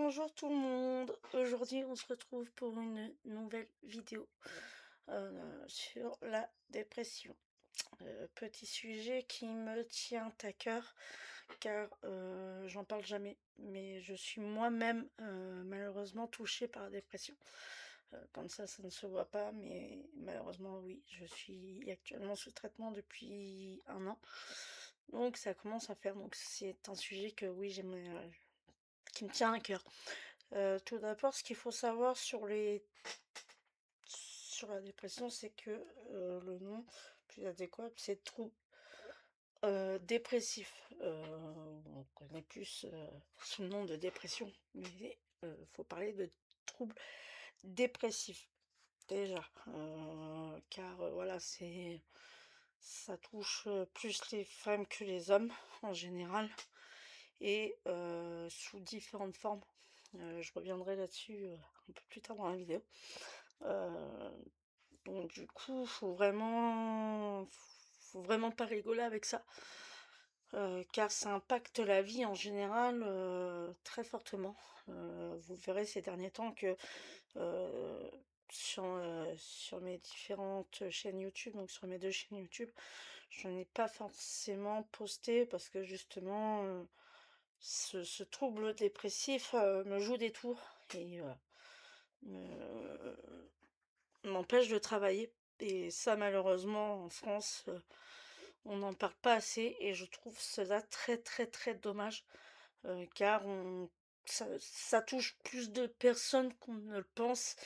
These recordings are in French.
Bonjour tout le monde, aujourd'hui on se retrouve pour une nouvelle vidéo sur la dépression. Petit sujet qui me tient à cœur car j'en parle jamais, mais je suis moi-même malheureusement touchée par la dépression. Comme ça ne se voit pas, mais malheureusement oui, je suis actuellement sous traitement depuis 1 an. Donc ça commence à faire, donc c'est un sujet que oui j'aimerais, qui me tient à cœur. Tout d'abord, ce qu'il faut savoir sur la dépression, c'est que, le nom plus adéquat, c'est trouble, dépressif. On connaît plus, sous le nom de dépression, mais, faut parler de trouble dépressif, déjà. Car, voilà, ça touche, plus les femmes que les hommes, en général et sous différentes formes. Je reviendrai là-dessus, un peu plus tard dans la vidéo. Heu, donc du coup, faut vraiment pas rigoler avec ça, car ça impacte la vie en général, très fortement. Vous verrez ces derniers temps que, heu, sur mes différentes chaînes YouTube, donc sur mes 2 chaînes YouTube, je n'ai pas forcément posté parce que justement, ce trouble dépressif, me joue des tours et me m'empêche de travailler et ça malheureusement en France, on n'en parle pas assez et je trouve cela très, très, très dommage, car ça touche plus de personnes qu'on ne le pense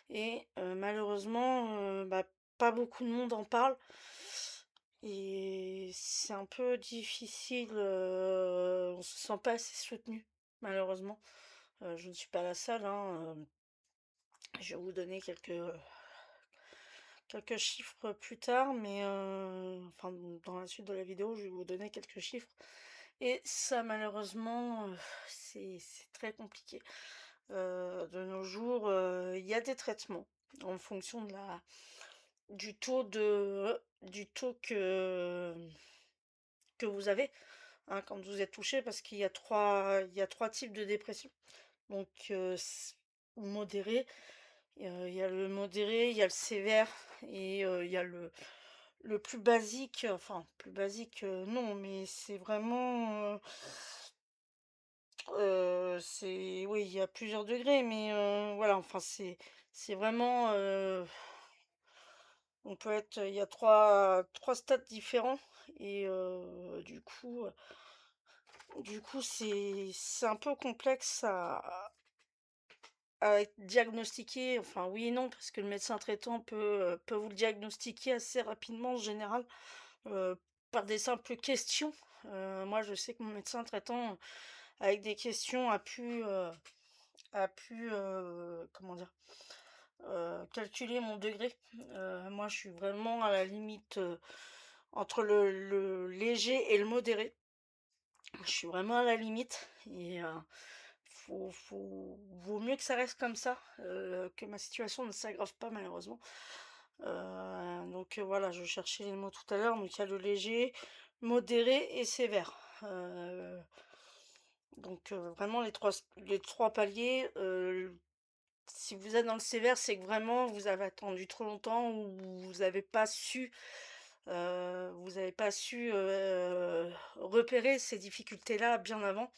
et malheureusement, bah, pas beaucoup de monde en parle et c'est un peu difficile, on se sent pas assez soutenu, malheureusement. Je ne suis pas la seule, hein, je vais vous donner quelques chiffres plus tard, mais enfin, dans la suite de la vidéo, je vais vous donner quelques chiffres et ça malheureusement, c'est très compliqué. De nos jours, il y a des traitements en fonction du taux que vous avez, hein, quand vous êtes touché parce qu'il y a trois types de dépression. Donc modéré, il y a le modéré, il y a le sévère et il y a le plus basique, enfin plus basique, non, mais c'est vraiment, c'est oui, il y a plusieurs degrés, mais voilà, enfin c'est vraiment, on peut être il y a trois stades différents et du coup c'est un peu complexe à être diagnostiqué, enfin oui et non, parce que le médecin traitant peut vous le diagnostiquer assez rapidement en général, heu, par des simples questions. Moi je sais que mon médecin traitant, avec des questions, a pu, comment dire? Calculer mon degré. Moi je suis vraiment à la limite, entre le léger et le modéré. Je suis vraiment à la limite et vaut mieux que ça reste comme ça, que ma situation ne s'aggrave pas malheureusement. Donc voilà, je cherchais les mots tout à l'heure, donc il y a le léger, modéré et sévère. Donc vraiment les trois paliers, si vous êtes dans le sévère, c'est que vraiment vous avez attendu trop longtemps ou vous avez pas su repérer ces difficultés-là bien avant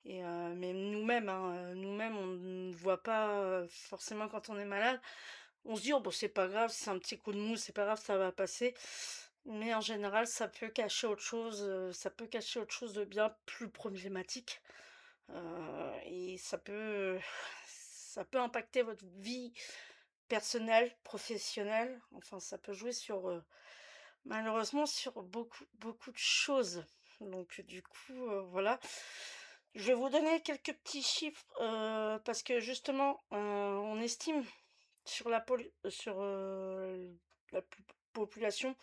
et même nous-mêmes, hein, nous-mêmes on ne voit pas, forcément quand on est malade. On se dit: «Oh bah, c'est pas grave, c'est un petit coup de mou, c'est pas grave, ça va passer». Mais en général, ça peut cacher autre chose de bien plus problématique, et ça peut impacter votre vie personnelle, professionnelle, enfin ça peut jouer malheureusement sur beaucoup, beaucoup de choses. Donc du coup, voilà. Je vais vous donner quelques petits chiffres, parce que justement, on estime sur la population,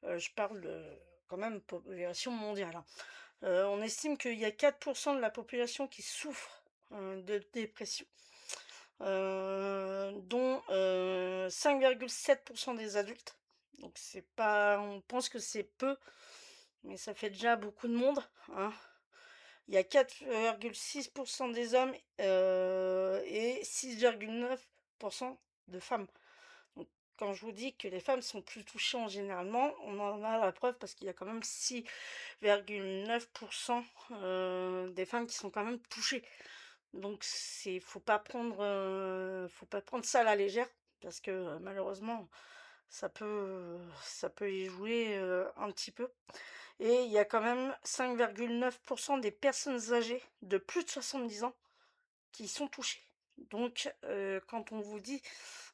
je parle de quand même population mondiale, hein. On estime qu'il y a 4 de la population qui souffre, de dépression, dont 5,7 des adultes. Donc c'est pas on pense que c'est peu, mais ça fait déjà beaucoup de monde, hein. il y a 4,6% des hommes et 6,9% de femmes. Donc, quand je vous dis que les femmes sont plus touchées en généralement, on en a la preuve parce qu'il y a quand même 6,9% des femmes qui sont quand même touchées. Donc c'est faut pas prendre ça à la légère parce que, malheureusement, ça peut y jouer, un petit peu et il y a quand même 5,9% des personnes âgées de plus de 70 ans qui sont touchées. Donc quand on vous dit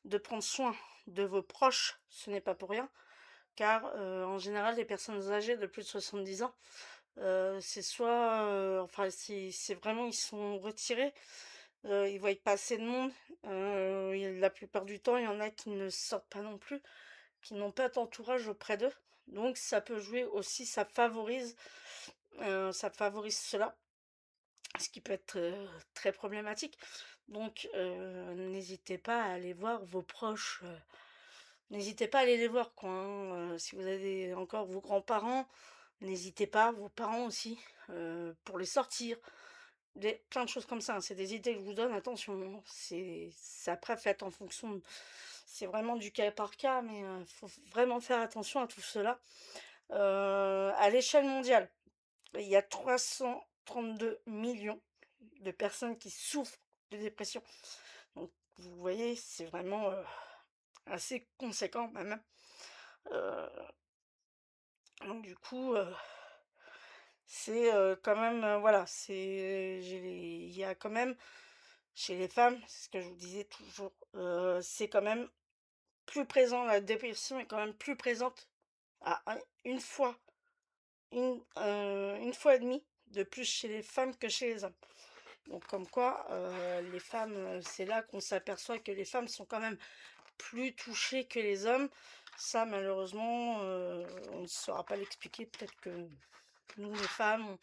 de prendre soin de vos proches, ce n'est pas pour rien car, en général, les personnes âgées de plus de 70 ans, c'est soit, enfin, c'est vraiment ils sont retirés, ils voient pas assez de monde, et la plupart du temps, il y en a qui ne sortent pas non plus, qui n'ont pas d'entourage auprès d'eux. Donc ça peut jouer aussi, ça favorise cela, ce qui peut être, très problématique. Donc n'hésitez pas à aller voir vos proches, n'hésitez pas à aller les voir quoi, hein, si vous avez encore vos grands-parents, n'hésitez pas, vos parents aussi, pour les sortir. Plein de choses comme ça, hein, c'est des idées que je vous donne, attention, hein, c'est après faites en fonction c'est vraiment du cas par cas, mais faut vraiment faire attention à tout cela. À l'échelle mondiale, il y a 332 millions de personnes qui souffrent de dépression. Donc vous voyez, c'est vraiment, assez conséquent même, hein. Donc du coup, c'est, quand même, voilà, il y a quand même chez les femmes, c'est ce que je vous disais toujours, c'est quand même plus présent, la dépression est quand même plus présente à 1 fois et demie de plus chez les femmes que chez les hommes. Donc comme quoi, les femmes, c'est là qu'on s'aperçoit que les femmes sont quand même plus touchées que les hommes. Ça malheureusement, on ne saura pas l'expliquer. Peut-être que nous les femmes,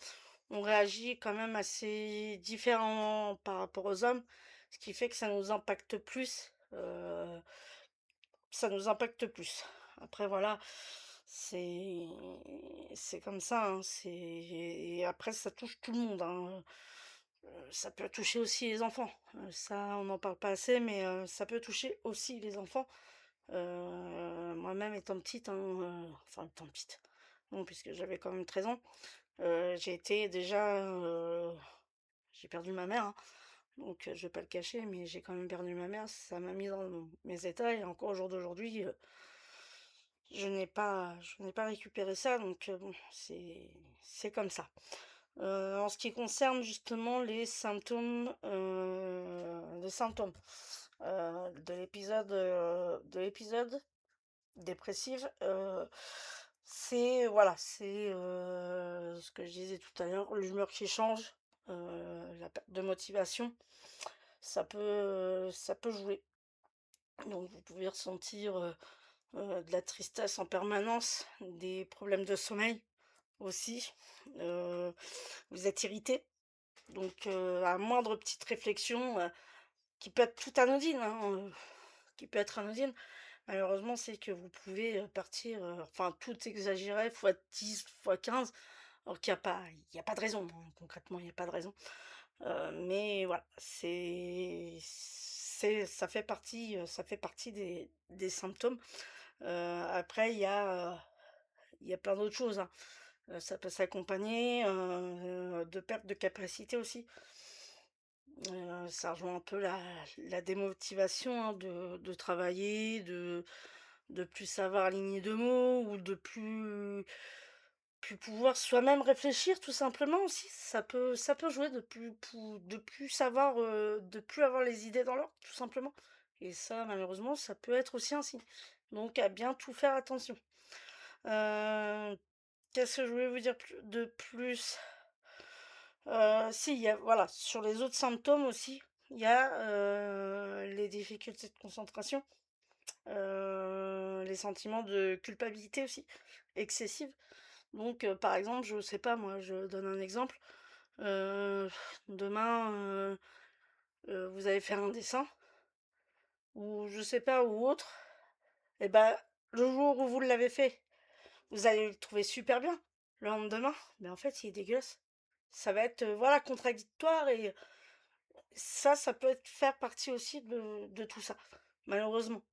on réagit quand même assez différemment par rapport aux hommes, ce qui fait que ça nous impacte plus. Après voilà, c'est c'est comme ça, hein, et après ça touche tout le monde, hein, ça peut toucher aussi les enfants, ça on n'en parle pas assez, mais ça peut toucher aussi les enfants. Moi-même étant petite, hein, enfin étant petite, non puisque j'avais quand même 13 ans, j'ai été déjà, j'ai perdu ma mère, hein, donc je vais pas le cacher, mais j'ai quand même perdu ma mère, ça m'a mis dans mes états et encore au jour d'aujourd'hui, je n'ai pas récupéré ça, donc bon, c'est comme ça. En ce qui concerne justement les symptômes, de l'épisode dépressif, c'est voilà, c'est, ce que je disais tout à l'heure, l'humeur qui change, la perte de motivation, ça peut jouer. Donc vous pouvez ressentir, de la tristesse en permanence, des problèmes de sommeil aussi, heu, vous êtes irrité, donc à moindre petite réflexion, qui peut être tout anodine, hein, qui peut être anodine, malheureusement, c'est que vous pouvez, partir, enfin tout exagérer fois 10 fois 15 alors qu'il y a pas de raison, hein, concrètement, il y a pas de raison. Mais voilà, ça fait partie des symptômes. Après il y a plein d'autres choses, hein. Ça peut s'accompagner, de perte de capacité aussi. Ça rejoint un peu la démotivation, hein, de travailler, de plus savoir aligner 2 mots ou de plus pouvoir soi-même réfléchir tout simplement aussi. Ça peut jouer de plus savoir, de plus avoir les idées dans l'ordre tout simplement et ça malheureusement ça peut être aussi un signe. Donc à bien tout faire attention. Heu, Qu'est-ce que je voulais vous dire de plus? Si, il y a voilà, sur les autres symptômes aussi, il y a, les difficultés de concentration, les sentiments de culpabilité aussi, excessive. Donc, par exemple, je sais pas moi, je donne un exemple, heu, demain, vous allez faire un dessin ou je sais pas, ou autre et ben le jour où vous l'avez fait, vous allez le trouver super bien. Le lendemain, mais en fait, il est dégueulasse. Ça va être, voilà, contradictoire et ça peut être faire partie aussi de tout ça, malheureusement.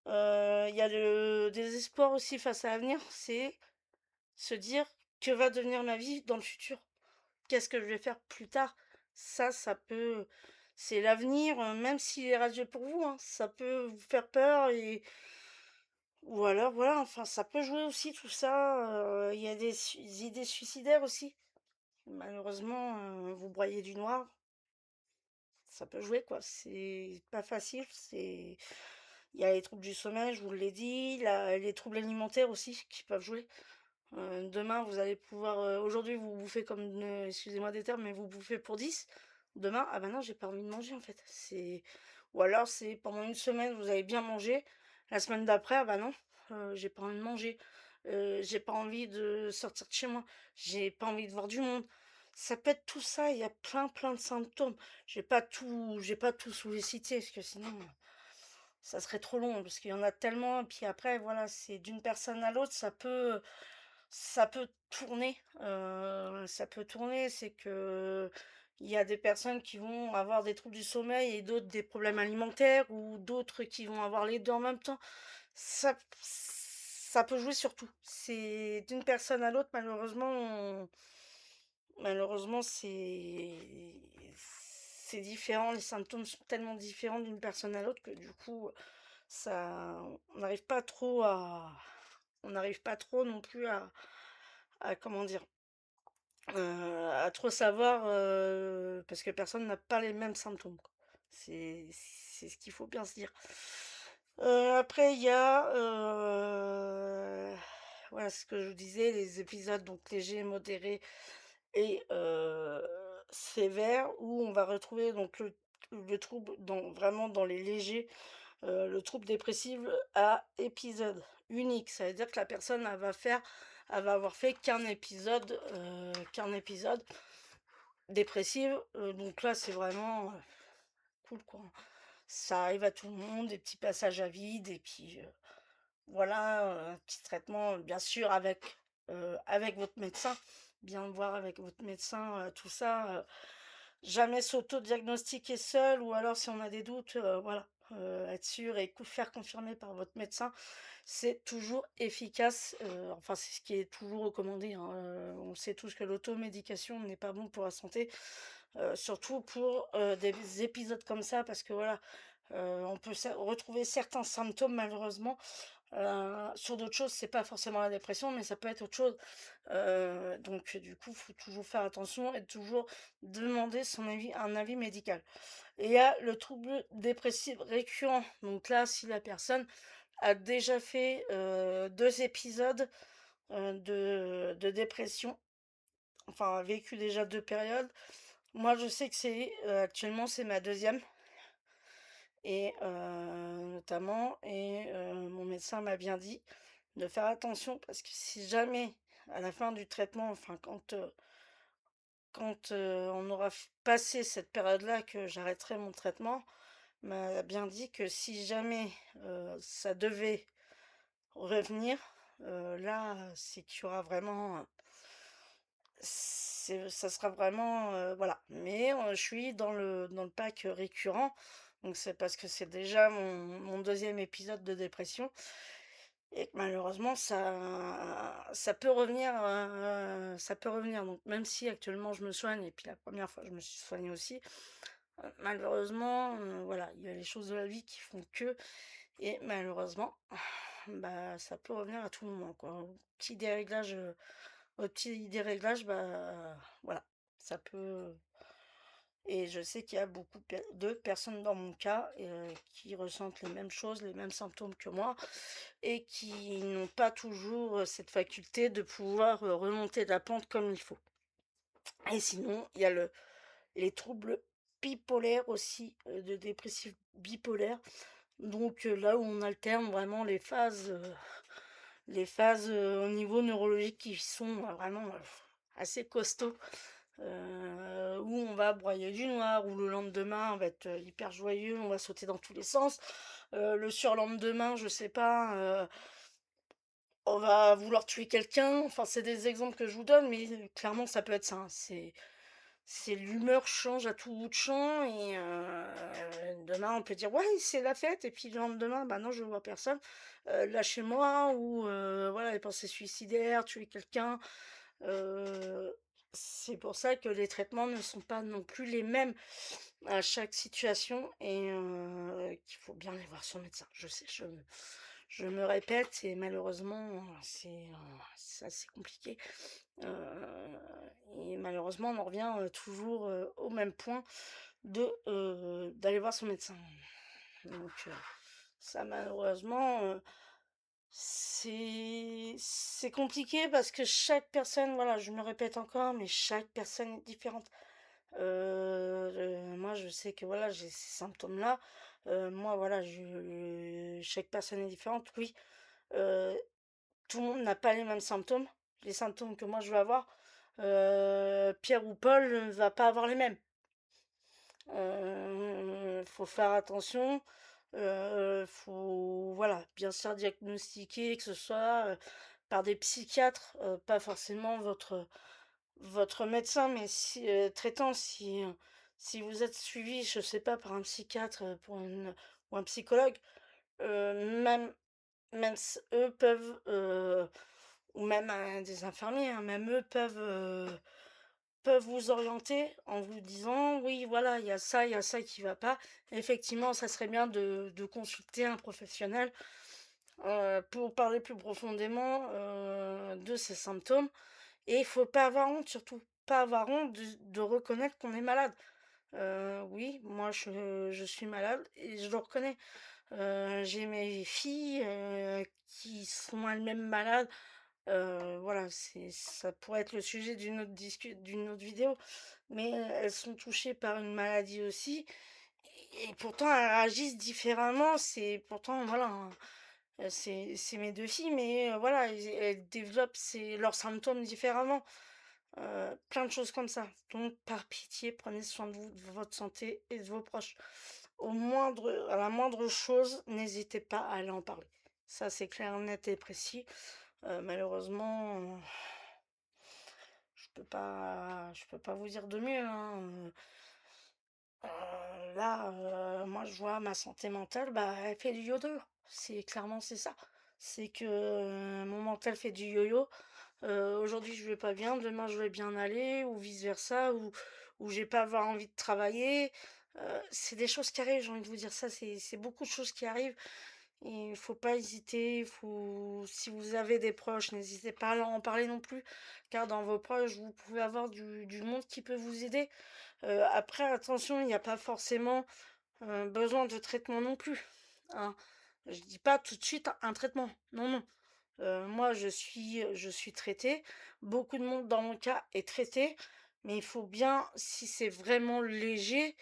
Il y a le désespoir aussi face à l'avenir, c'est se dire: «Que va devenir ma vie dans le futur? Qu'est-ce que je vais faire plus tard?» Ça peut c'est l'avenir, même s'il est radieux pour vous, hein, ça peut vous faire peur et ou alors voilà, enfin ça peut jouer aussi tout ça, il y a des idées suicidaires aussi. Malheureusement, vous broyez du noir, ça peut jouer quoi, c'est pas facile, c'est il y a les troubles du sommeil, je vous l'ai dit, les troubles alimentaires aussi qui peuvent jouer. Demain, vous allez pouvoir, aujourd'hui, vous bouffez comme, excusez-moi des termes, mais vous bouffez pour 10. Demain, ah bah non, j'ai pas envie de manger en fait. C'est ou alors c'est pendant une semaine, vous avez bien mangé. La semaine d'après, ah bah non, j'ai pas envie de manger. J'ai pas envie de sortir de chez moi. J'ai pas envie de voir du monde. Ça peut être tout ça, il y a plein, plein de symptômes. J'ai pas tout sollicité parce que sinon, ça serait trop long parce qu'il y en a tellement. Et puis après, voilà, c'est d'une personne à l'autre, ça peut tourner, c'est que il y a des personnes qui vont avoir des troubles du sommeil et d'autres des problèmes alimentaires ou d'autres qui vont avoir les 2 en même temps. Ça peut jouer sur tout. C'est d'une personne à l'autre malheureusement c'est différent. Les symptômes sont tellement différents d'une personne à l'autre que du coup, ça on n'arrive pas trop à on n'arrive pas trop non plus à comment dire? À trop savoir, parce que personne n'a pas les mêmes symptômes, quoi. C'est ce qu'il faut bien se dire. Après il y a, voilà, ce que je vous disais, les épisodes donc légers, modérés et sévères où on va retrouver donc le trouble vraiment dans les légers, le trouble dépressif à épisode unique. Ça veut dire que la personne, elle va avoir fait qu'un épisode dépressif, donc là, c'est vraiment, cool, quoi. Ça arrive à tout le monde, des petits passages à vide et puis, voilà, un petit traitement, bien sûr avec votre médecin. Bien voir avec votre médecin, tout ça, jamais s'auto-diagnostiquer seul ou alors si on a des doutes, voilà, être sûr et faire confirmer par votre médecin, c'est toujours efficace, enfin c'est ce qui est toujours recommandé, hein, on sait tous que l'automédication n'est pas bon pour la santé, surtout pour, des épisodes comme ça parce que voilà, on peut retrouver certains symptômes malheureusement, sur d'autres choses, c'est pas forcément la dépression, mais ça peut être autre chose. Donc du coup, faut toujours faire attention et toujours demander un avis médical. Et il y a le trouble dépressif récurrent. Donc là, si la personne a déjà fait, 2 épisodes, de dépression, enfin a vécu déjà 2 périodes. Moi, je sais que actuellement, c'est ma deuxième et notamment et mon médecin m'a bien dit de faire attention parce que si jamais à la fin du traitement, enfin quand on aura passé cette période-là que j'arrêterai mon traitement, m'a bien dit que si jamais, ça devait revenir, là, c'est qu'il y aura vraiment, ça sera vraiment, voilà. Mais, je suis dans le pack, récurrent, donc c'est parce que c'est déjà mon 2e épisode de dépression et que malheureusement ça peut revenir donc même si actuellement je me soigne et puis la première fois je me suis soignée aussi, malheureusement, voilà, il y a les choses de la vie qui font que et malheureusement, bah, ça peut revenir à tout moment, quoi. Au petit déréglage, bah, voilà, ça peut et je sais qu'il y a beaucoup de personnes dans mon cas, qui ressentent les mêmes choses, les mêmes symptômes que moi et qui n'ont pas toujours, cette faculté de pouvoir, remonter la pente comme il faut. Et sinon, il y a les troubles bipolaires aussi, de dépressif bipolaire. Donc, là où on alterne vraiment les phases, au niveau neurologique qui sont, vraiment, assez costauds, où on va broyer du noir, où le lendemain on va être, hyper joyeux, on va sauter dans tous les sens. Le surlendemain, je sais pas, on va vouloir tuer quelqu'un, enfin, c'est des exemples que je vous donne, mais clairement, ça peut être ça, hein. C'est l'humeur change à tout bout de champ et demain, on peut dire: «Ouais, c'est la fête» et puis le lendemain, bah, non, je vois personne. Lâchez-moi ou voilà, les pensées suicidaires, tuer quelqu'un. Heu, c'est pour ça que les traitements ne sont pas non plus les mêmes à chaque situation et qu'il faut bien aller voir son médecin. Je sais, je me répète et malheureusement, c'est assez compliqué. Heu et malheureusement, on en revient, toujours, au même point d'aller voir son médecin. Donc ça malheureusement, c'est compliqué parce que chaque personne, voilà, je me répète encore, mais chaque personne est différente. Moi, je sais que, voilà, j'ai ces symptômes-là. Moi, voilà, je chaque personne est différente, oui. Heu, tout le monde n'a pas les mêmes symptômes. Les symptômes que moi je vais avoir, Pierre ou Paul ne va pas avoir les mêmes. Faut faire attention, faut, voilà, bien se faire diagnostiquer, que ce soit, par des psychiatres, pas forcément votre médecin, mais si, traitant, si vous êtes suivi, je sais pas, par un psychiatre, pour une ou un psychologue, même eux peuvent, ou même, des infirmiers, hein, même eux peuvent vous orienter en vous disant: «Oui, voilà, il y a ça qui va pas». Effectivement, ça serait bien de consulter un professionnel, pour parler plus profondément, de ces symptômes et il faut pas avoir honte surtout, pas avoir honte de reconnaître qu'on est malade. Oui, moi je suis malade et je le reconnais. J'ai mes filles, qui sont elles-mêmes malades. Voilà, ça pourrait être le sujet d'une autre vidéo, mais elles sont touchées par une maladie aussi et pourtant elles réagissent différemment. C'est pourtant voilà, hein, c'est mes 2 filles, mais voilà, elles développent leurs symptômes différemment. Plein de choses comme ça. Donc par pitié, prenez soin de vous, de votre santé et de vos proches. À la moindre chose, n'hésitez pas à aller en parler. Ça, c'est clair, net et précis. Malheureusement, je peux pas vous dire de mieux, hein, là, moi, je vois ma santé mentale, bah, elle fait du yo-yo. C'est ça. C'est que, mon mental fait du yo-yo. Aujourd'hui, je vais pas bien, demain, je vais bien aller ou vice versa ou je vais pas avoir envie de travailler. C'est des choses qui arrivent, j'ai envie de vous dire ça, c'est beaucoup de choses qui arrivent et il faut pas hésiter, si vous avez des proches, n'hésitez pas à leur en parler non plus, car dans vos proches, vous pouvez avoir du monde qui peut vous aider. Après attention, il n'y a pas forcément, besoin de traitement non plus, hein. Je dis pas tout de suite un traitement, non, non. Moi je suis traitée, beaucoup de monde dans mon cas est traité, mais il faut bien si c'est vraiment léger,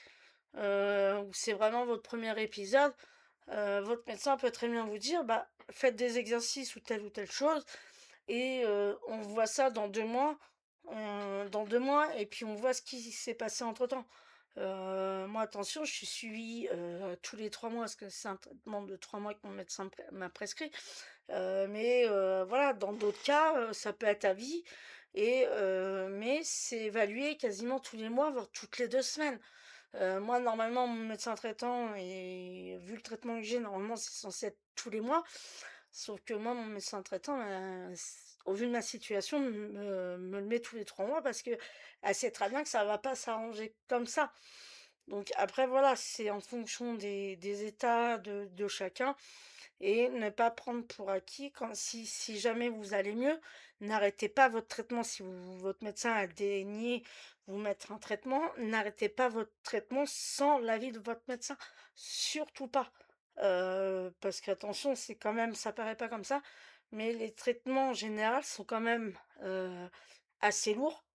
ou c'est vraiment votre premier épisode, votre médecin peut très bien vous dire: «Bah, faites des exercices ou telle chose et on voit ça dans 2 mois et puis on voit ce qui s'est passé entre-temps». Moi attention, je suis suivie, tous les 3 mois parce que c'est un traitement de 3 mois que mon médecin m'a prescrit. Mais voilà, dans d'autres cas, ça peut être à vie et mais c'est évalué quasiment tous les mois, voire toutes les 2 semaines. Moi, normalement, mon médecin traitant et vu le traitement que j'ai, normalement, c'est censé être tous les mois. Sauf que moi, mon médecin traitant, au vu de ma situation, me le met tous les 3 mois parce que elle sait très bien que ça va pas s'arranger comme ça. Donc après, voilà, c'est en fonction des états de chacun et ne pas prendre pour acquis si jamais vous allez mieux, n'arrêtez pas votre traitement. Si votre médecin a daigné vous mettre un traitement, n'arrêtez pas votre traitement sans l'avis de votre médecin. Surtout pas. Parce qu'attention, c'est quand même, ça paraît pas comme ça, mais les traitements en général sont quand même assez lourds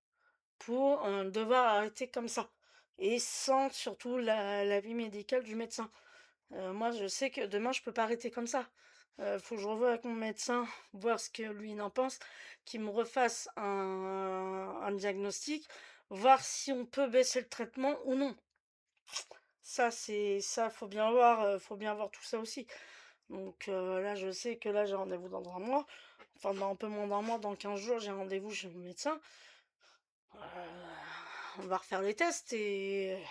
pour devoir arrêter comme ça. Et sans surtout l'avis médical du médecin. Moi, je sais que demain, je peux pas arrêter comme ça. Faut que je revoie avec mon médecin, voir ce que lui il en pense, qu'il me refasse un diagnostic, voir si on peut baisser le traitement ou non. Ça, faut bien voir tout ça aussi. Donc là, je sais que là, j'ai rendez-vous dans un mois. Enfin, dans un peu moins d'un mois, dans 15 jours, j'ai rendez-vous chez mon médecin. On va refaire les tests et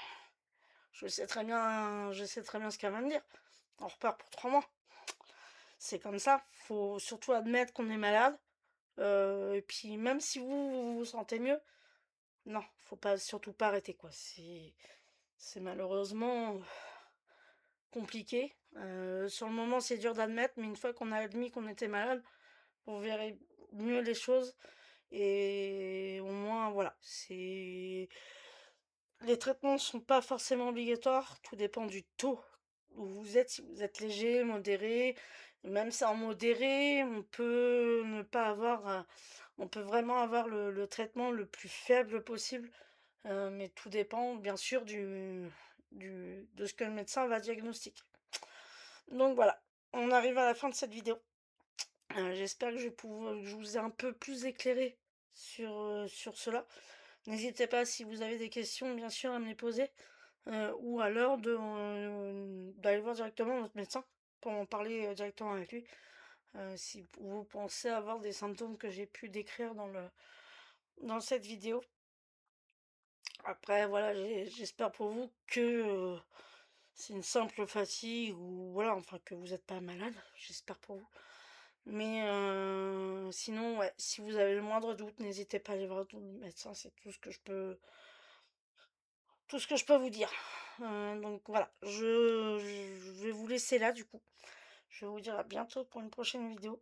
je sais très bien ce qu'elle va me dire. On repart pour 3 mois. C'est comme ça. Faut surtout admettre qu'on est malade. Et puis, même si vous vous sentez mieux, non, faut pas, surtout pas arrêter, quoi. C'est malheureusement compliqué. Sur le moment, c'est dur d'admettre, mais une fois qu'on a admis qu'on était malade, vous verrez mieux les choses. Et au moins, voilà, c'est... Les traitements ne sont pas forcément obligatoires, tout dépend du taux où vous êtes, si vous êtes léger, modéré. Même si en modéré, on peut ne pas avoir, on peut vraiment avoir le traitement le plus faible possible, mais tout dépend bien sûr de ce que le médecin va diagnostiquer. Donc voilà, on arrive à la fin de cette vidéo. J'espère que je vous ai un peu plus éclairé sur cela. N'hésitez pas, si vous avez des questions, bien sûr, à me les poser, ou alors d'aller voir directement votre médecin pour en parler directement avec lui. Si vous pensez avoir des symptômes que j'ai pu décrire dans cette vidéo. Après, voilà, j'espère pour vous que c'est une simple fatigue ou voilà, enfin que vous n'êtes pas malade. J'espère pour vous. Mais sinon, ouais, si vous avez le moindre doute, n'hésitez pas à aller voir votre médecin, c'est tout ce que je peux vous dire. Donc voilà, je vais vous laisser là du coup. Je vais vous dire à bientôt pour une prochaine vidéo.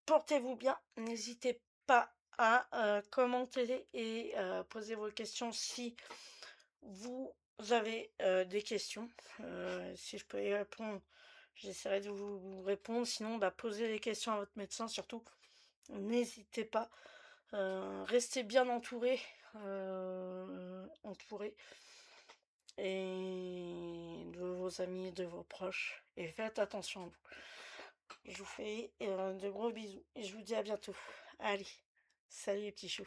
Portez-vous bien, n'hésitez pas à commenter et poser vos questions si vous avez des questions. Si je peux y répondre, j'essaierai de vous répondre. Sinon, bah, posez les questions à votre médecin surtout. N'hésitez pas. Restez bien entouré. Entouré. Et de vos amis, de vos proches. Et faites attention à vous. Je vous fais de gros bisous. Et je vous dis à bientôt. Allez, salut les petits choux.